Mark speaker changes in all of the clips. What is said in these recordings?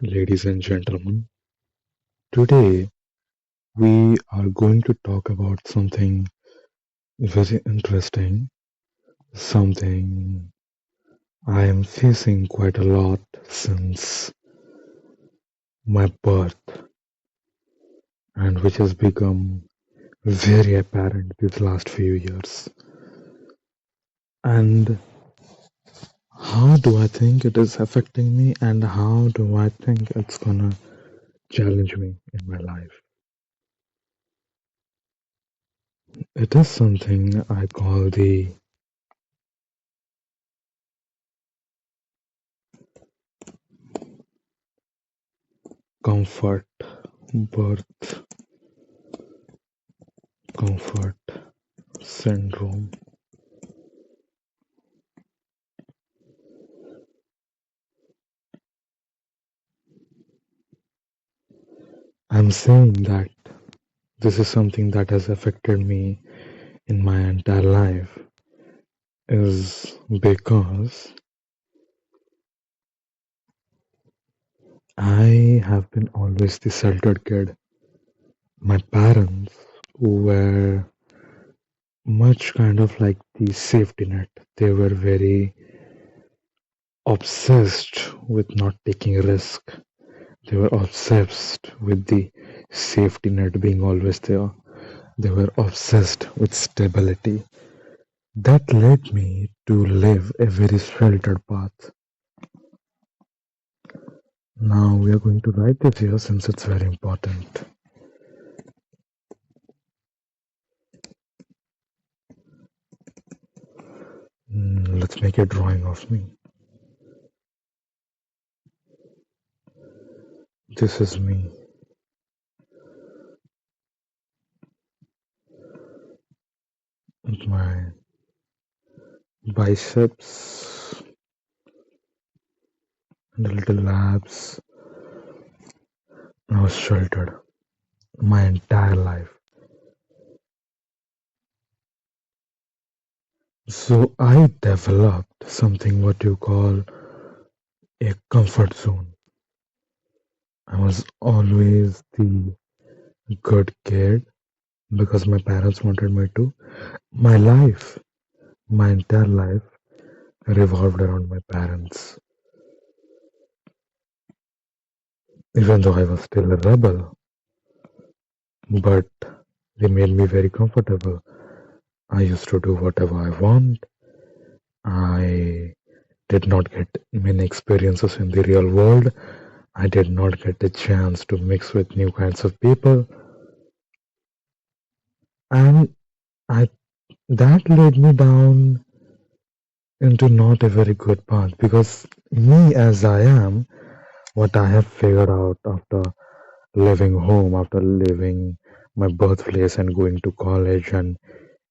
Speaker 1: Ladies and gentlemen, today we are going to talk about something very interesting, something I am facing quite a lot since my birth, and which has become very apparent these last few years. And how do I think it is affecting me, and how do I think it's gonna challenge me in my life? It is something I call the comfort birth comfort syndrome. I'm saying that this is something that has affected me in my entire life is because I have been always the sheltered kid. My parents were much kind of like the safety net. They were very obsessed with not taking risk. They were obsessed with the safety net being always there. They were obsessed with stability. That led me to live a very sheltered path. Now we are going to write this here since it's very important. Let's make a drawing of me. This is me. With my biceps and the little labs. I was sheltered my entire life. So I developed something what you call a comfort zone. I was always the good kid because my parents wanted me to. My life, my entire life revolved around my parents. Even though I was still a rebel, but they made me very comfortable. I used to do whatever I want. I did not get many experiences in the real world. I did not get a chance to mix with new kinds of people. And I that led me down into not a very good path because me as I am, what I have figured out after leaving home, after leaving my birthplace and going to college and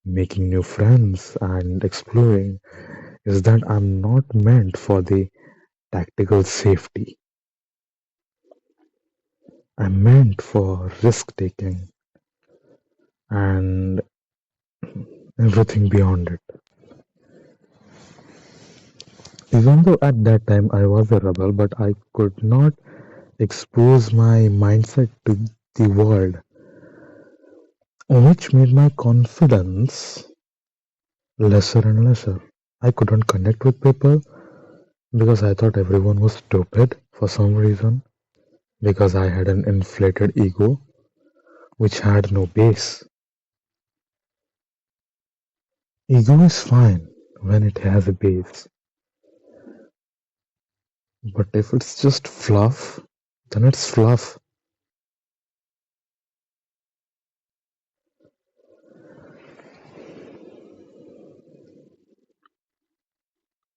Speaker 1: making new friends and exploring, is that I'm not meant for the tactical safety. I'm meant for risk taking and everything beyond it. Even though at that time I was a rebel, but I could not expose my mindset to the world, which made my confidence lesser and lesser. I couldn't connect with people because I thought everyone was stupid for some reason, because I had an inflated ego which had no base. Ego is fine when it has a base, but if it's just fluff, then it's fluff.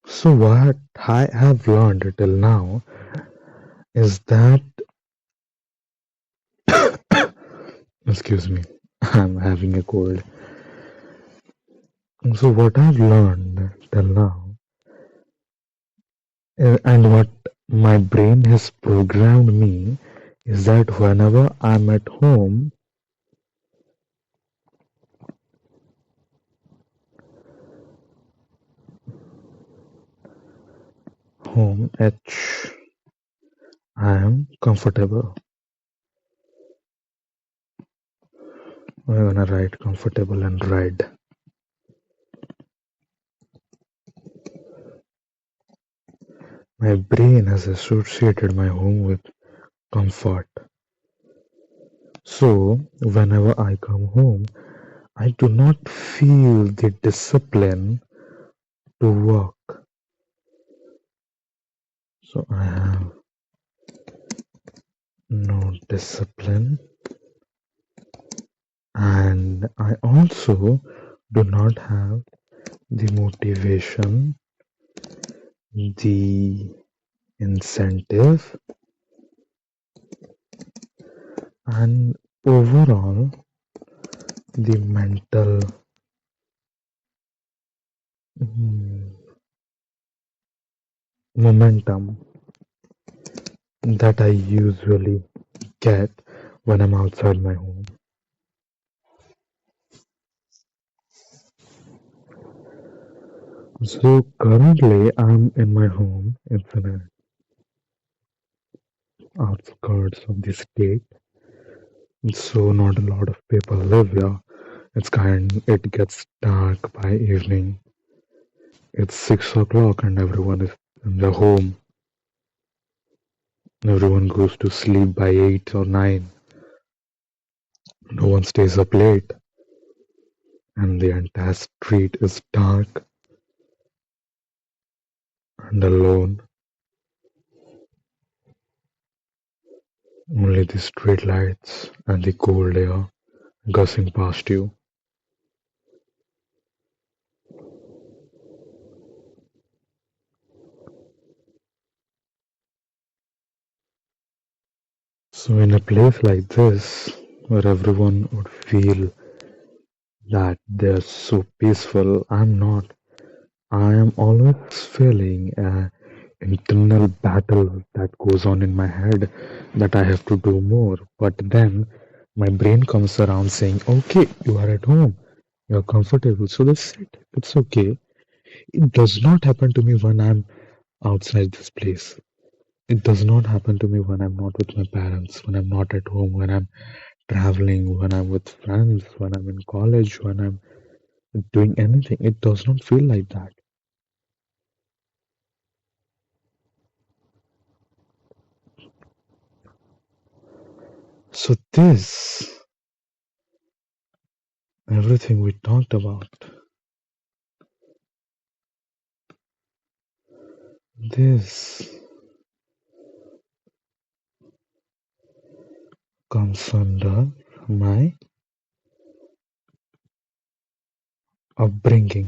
Speaker 1: So, what I have learned till now is that, excuse me, I'm having a cold. So, what I've learned till now, and what my brain has programmed me, is that whenever I'm at home, H, I am comfortable. We're gonna write comfortable and red. My brain has associated my home with comfort. So, whenever I come home, I do not feel the discipline to work. So, I have no discipline, and I also do not have the motivation, the incentive, and overall the mental mm, momentum that I usually get when I'm outside my home. So currently I'm in my home. It's in the outskirts of the state. So not a lot of people live here. It gets dark by evening. It's 6 o'clock and everyone is in their home. Everyone goes to sleep by 8 or 9. No one stays up late and the entire street is dark and alone. Only the street lights and the cold air gushing past you. So in a place like this, where everyone would feel that they're so peaceful, I'm not. I am always feeling an internal battle that goes on in my head that I have to do more. But then my brain comes around saying, okay, you are at home, you're comfortable, so that's it. It's okay. It does not happen to me when I'm outside this place. It does not happen to me when I'm not with my parents, when I'm not at home, when I'm traveling, when I'm with friends, when I'm in college, when I'm doing anything. It does not feel like that. So, everything we talked about, this comes under my upbringing.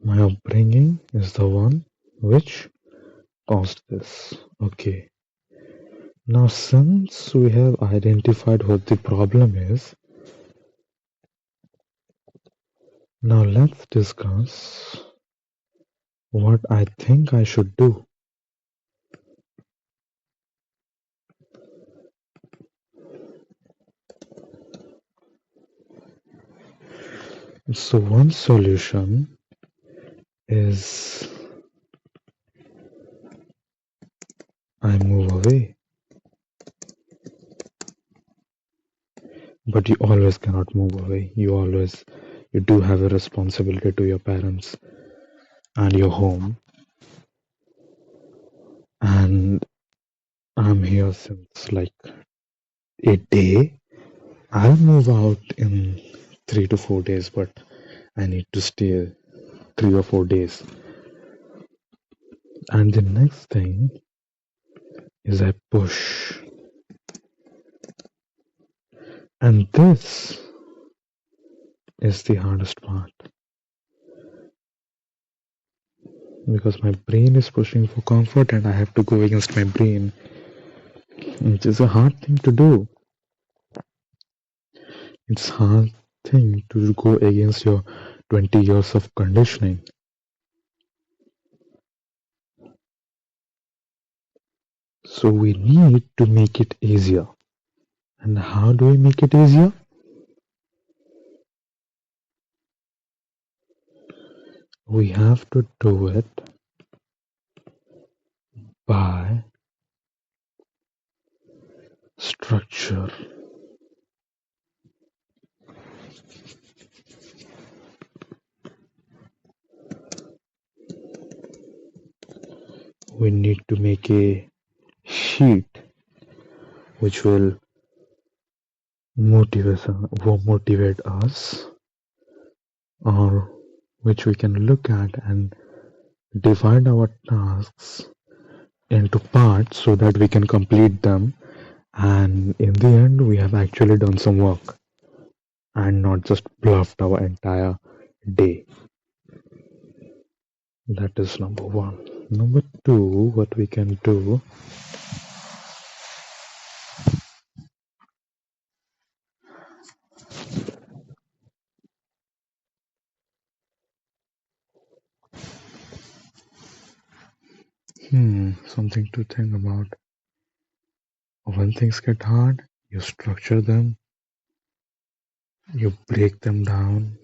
Speaker 1: My upbringing is the one which caused this. Okay. Now, since we have identified what the problem is, now let's discuss what I think I should do. So, one solution is I move away. But you always cannot move away. You do have a responsibility to your parents and your home. And I'm here since like a day. I'll move out in 3 to 4 days, but I need to stay 3 or 4 days. And the next thing is I push. And this is the hardest part because my brain is pushing for comfort and I have to go against my brain, which is a hard thing to do. It's hard thing to go against your 20 years of conditioning. So we need to make it easier. And how do we make it easier? We have to do it by structure. We need to make a sheet which will motivate us, or which we can look at and divide our tasks into parts so that we can complete them, and in the end we have actually done some work and not just bluffed our entire day. That is number one. Number two, what we can do, something to think about. When things get hard, you structure them, you break them down,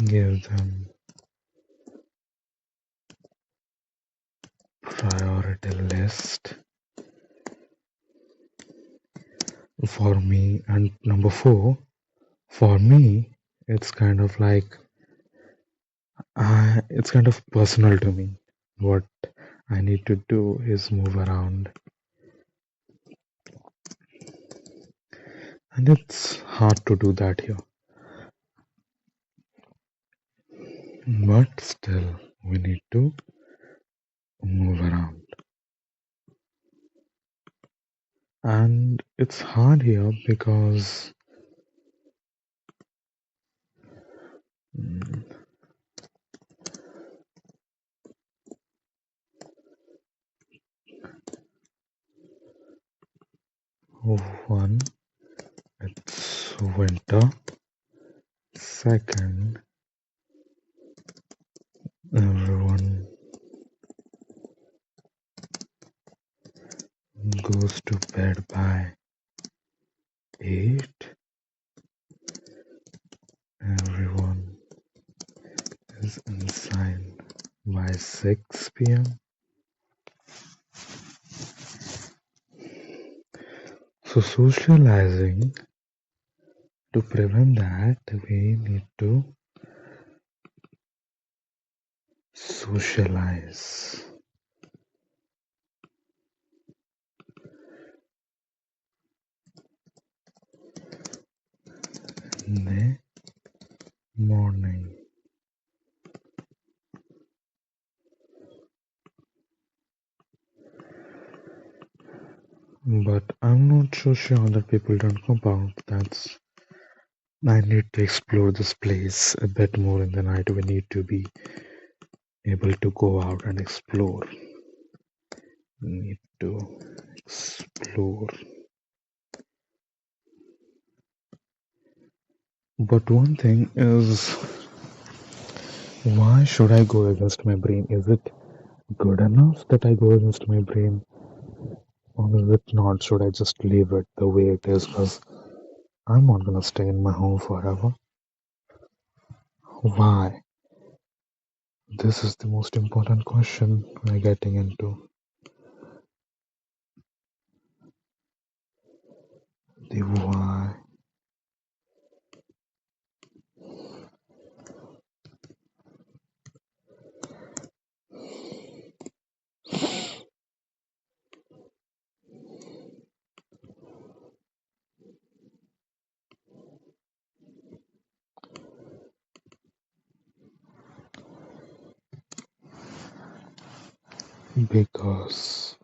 Speaker 1: give them priority list for me. And number four, for me, it's kind of like it's kind of personal to me. What I need to do is move around, and it's hard to do that here, but still we need to move around. And it's hard here because one, it's winter. Second, everyone goes to bed by 8. Everyone is inside by 6 p.m. So socializing, to prevent that, we need to socialize. In the morning. But I'm not so sure that people don't come out. I need to explore this place a bit more in the night. We need to be able to go out and explore. We need to explore. But one thing is, why should I go against my brain? Is it good enough that I go against my brain? Or is it not? Should I just leave it the way it is? Because I'm not gonna stay in my home forever. Why? This is the most important question we're getting into. The why. Because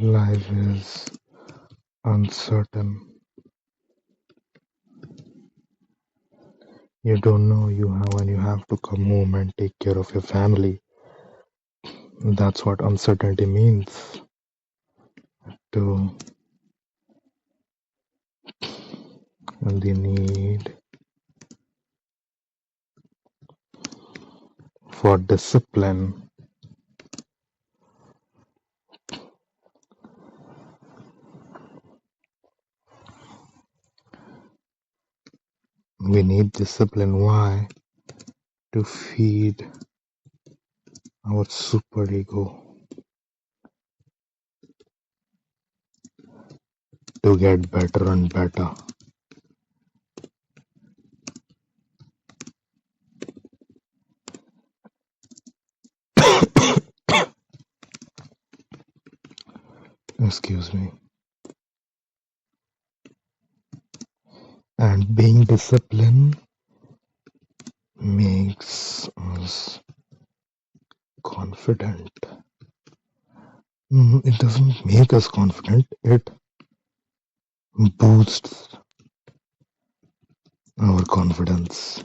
Speaker 1: life is uncertain. You don't know when you have to come home and take care of your family. That's what uncertainty means. To the need for discipline. We need discipline. Why? To feed our super ego, to get better and better. Excuse me. And being disciplined makes us confident. It doesn't make us confident, it boosts our confidence.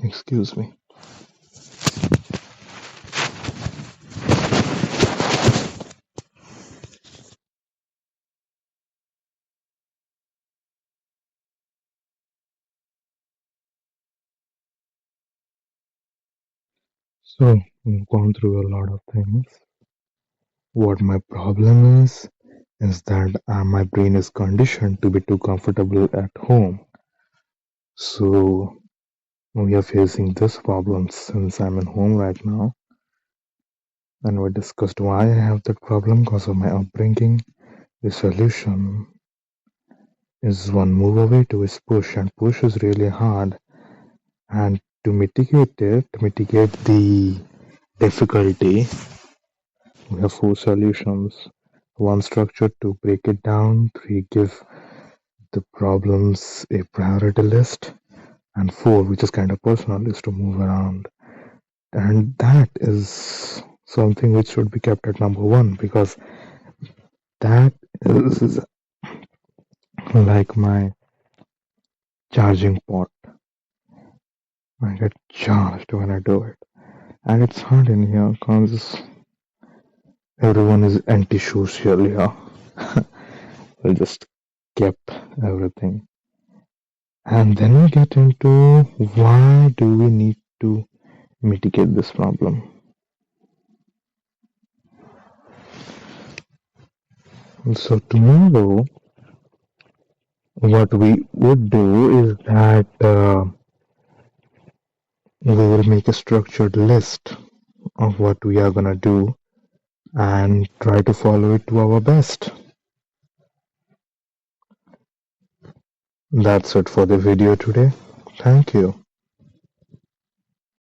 Speaker 1: Excuse me. So, we've gone through a lot of things. What my problem is that my brain is conditioned to be too comfortable at home. So, we are facing this problem since I'm at home right now. And we discussed why I have that problem because of my upbringing. The solution is one move away to is push, and push is really hard. And to mitigate the difficulty, we have 4 solutions. 1, structure. 2, break it down. 3, give the problems a priority list. And 4, which is kind of personal, is to move around. And that is something which should be kept at number 1, because that is like my charging pot. I get charged when I do it. And it's hard in here because everyone is antisocial here. We just kept everything. And then we get into why do we need to mitigate this problem. So tomorrow, what we would do is that we will make a structured list of what we are gonna do and try to follow it to our best. That's it for the video today. Thank you.